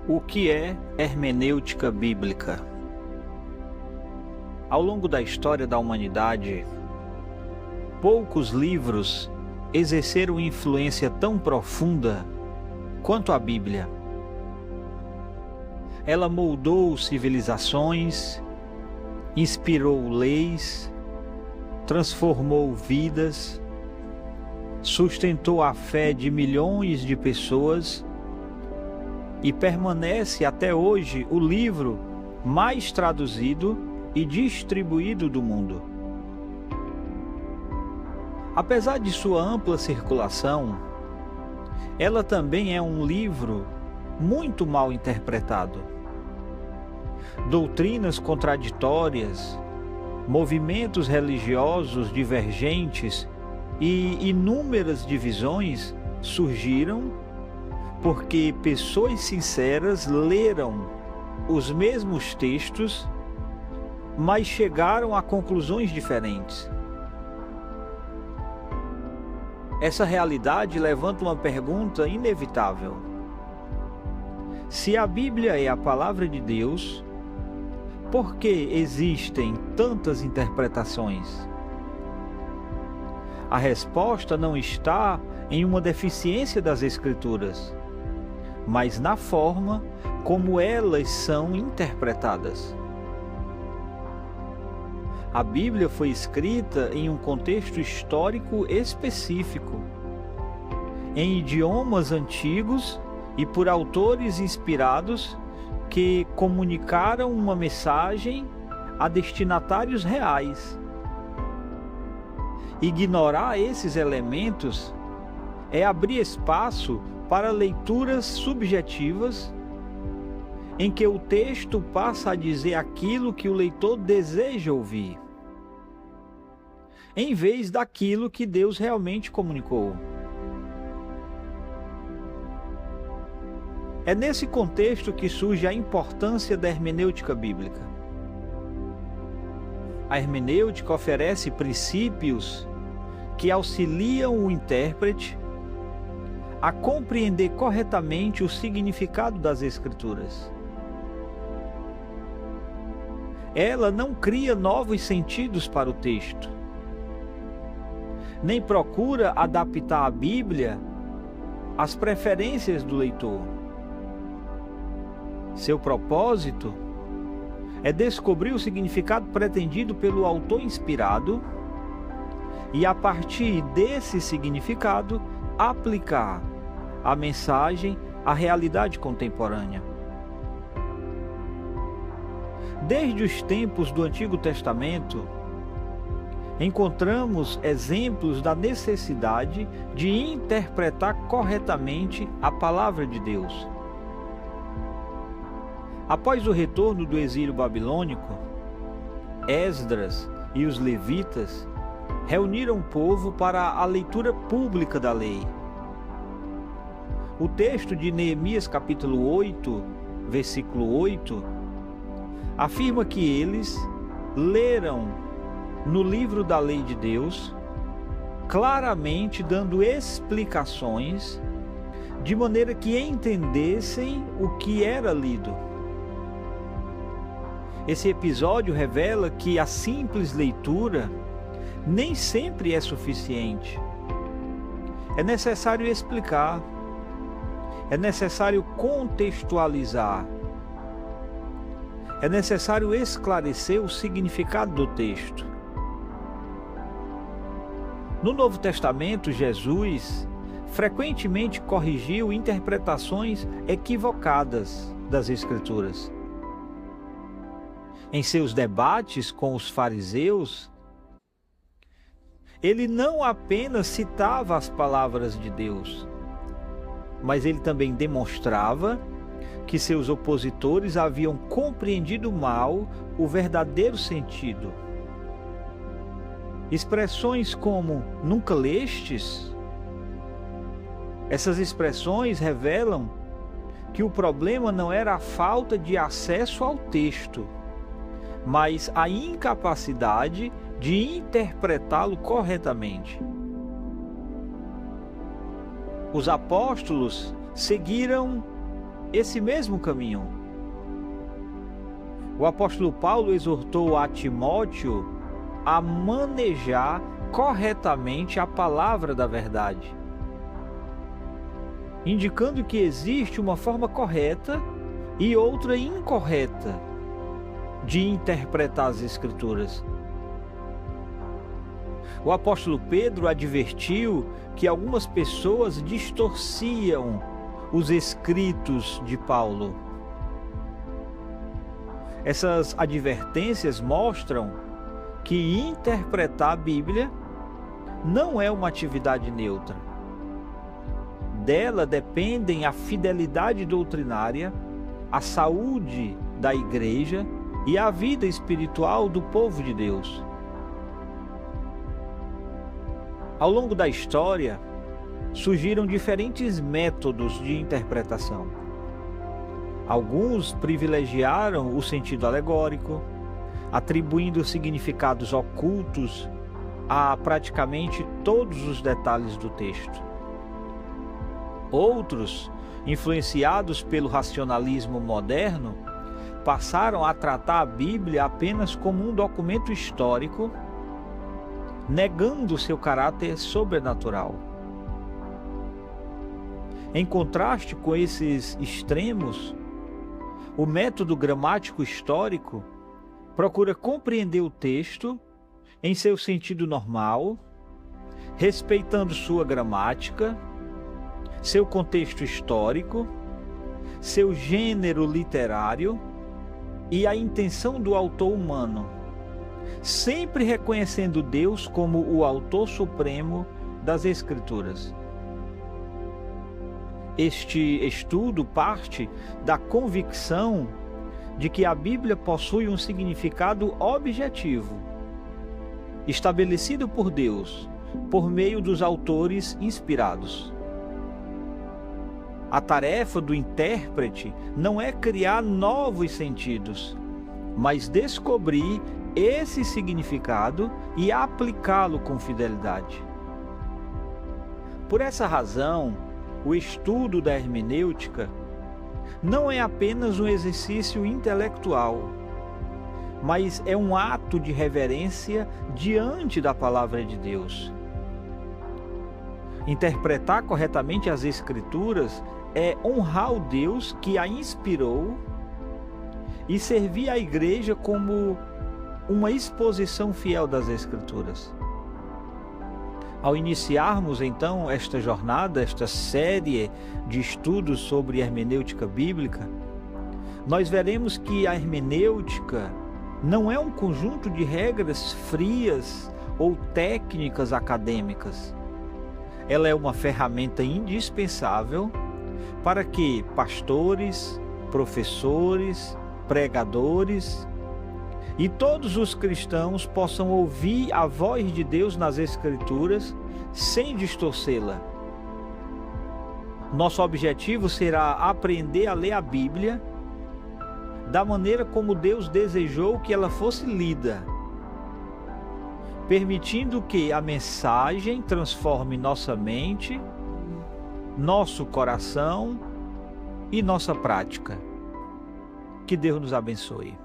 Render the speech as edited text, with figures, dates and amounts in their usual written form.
O que é hermenêutica bíblica? Ao longo da história da humanidade, poucos livros exerceram influência tão profunda quanto a Bíblia. Ela moldou civilizações, inspirou leis, transformou vidas, sustentou a fé de milhões de pessoas e permanece até hoje o livro mais traduzido e distribuído do mundo. Apesar de sua ampla circulação, ela também é um livro muito mal interpretado. Doutrinas contraditórias, movimentos religiosos divergentes e inúmeras divisões surgiram porque pessoas sinceras leram os mesmos textos, mas chegaram a conclusões diferentes. Essa realidade levanta uma pergunta inevitável. Se a Bíblia é a palavra de Deus, por que existem tantas interpretações? A resposta não está em uma deficiência das Escrituras, mas na forma como elas são interpretadas. A Bíblia foi escrita em um contexto histórico específico, em idiomas antigos e por autores inspirados que comunicaram uma mensagem a destinatários reais. Ignorar esses elementos é abrir espaço para leituras subjetivas, em que o texto passa a dizer aquilo que o leitor deseja ouvir, em vez daquilo que Deus realmente comunicou. É nesse contexto que surge a importância da hermenêutica bíblica. A hermenêutica oferece princípios que auxiliam o intérprete a compreender corretamente o significado das Escrituras. Ela não cria novos sentidos para o texto, nem procura adaptar a Bíblia às preferências do leitor. Seu propósito é descobrir o significado pretendido pelo autor inspirado e, a partir desse significado, aplicar a mensagem à realidade contemporânea. Desde os tempos do Antigo Testamento, encontramos exemplos da necessidade de interpretar corretamente a palavra de Deus. Após o retorno do exílio babilônico, Esdras e os levitas reuniram o povo para a leitura pública da lei. O texto de Neemias capítulo 8, versículo 8, afirma que eles leram no livro da lei de Deus, claramente dando explicações, de maneira que entendessem o que era lido. Esse episódio revela que a simples leitura nem sempre é suficiente. É necessário explicar, é necessário contextualizar, é necessário esclarecer o significado do texto. No Novo Testamento, Jesus frequentemente corrigiu interpretações equivocadas das Escrituras. Em seus debates com os fariseus, ele não apenas citava as palavras de Deus, mas ele também demonstrava que seus opositores haviam compreendido mal o verdadeiro sentido. Expressões como "nunca lestes", essas expressões revelam que o problema não era a falta de acesso ao texto, mas a incapacidade de interpretá-lo corretamente. Os apóstolos seguiram esse mesmo caminho. O apóstolo Paulo exortou a Timóteo a manejar corretamente a palavra da verdade, indicando que existe uma forma correta e outra incorreta de interpretar as Escrituras. O apóstolo Pedro advertiu que algumas pessoas distorciam os escritos de Paulo. Essas advertências mostram que interpretar a Bíblia não é uma atividade neutra. Dela dependem a fidelidade doutrinária, a saúde da igreja e a vida espiritual do povo de Deus. Ao longo da história, surgiram diferentes métodos de interpretação. Alguns privilegiaram o sentido alegórico, atribuindo significados ocultos a praticamente todos os detalhes do texto. Outros, influenciados pelo racionalismo moderno, passaram a tratar a Bíblia apenas como um documento histórico, negando seu caráter sobrenatural. Em contraste com esses extremos, o método gramático histórico procura compreender o texto em seu sentido normal, respeitando sua gramática, seu contexto histórico, seu gênero literário e a intenção do autor humano, sempre reconhecendo Deus como o autor supremo das Escrituras. Este estudo parte da convicção de que a Bíblia possui um significado objetivo, estabelecido por Deus, por meio dos autores inspirados. A tarefa do intérprete não é criar novos sentidos, mas descobrir esse significado e aplicá-lo com fidelidade. Por essa razão, o estudo da hermenêutica não é apenas um exercício intelectual, mas é um ato de reverência diante da palavra de Deus. Interpretar corretamente as Escrituras é honrar o Deus que a inspirou e servir a igreja como uma exposição fiel das Escrituras. Ao iniciarmos então esta jornada, esta série de estudos sobre hermenêutica bíblica, nós veremos que a hermenêutica não é um conjunto de regras frias ou técnicas acadêmicas. Ela é uma ferramenta indispensável para que pastores, professores, pregadores e todos os cristãos possam ouvir a voz de Deus nas Escrituras sem distorcê-la. Nosso objetivo será aprender a ler a Bíblia da maneira como Deus desejou que ela fosse lida, permitindo que a mensagem transforme nossa mente, nosso coração e nossa prática. Que Deus nos abençoe.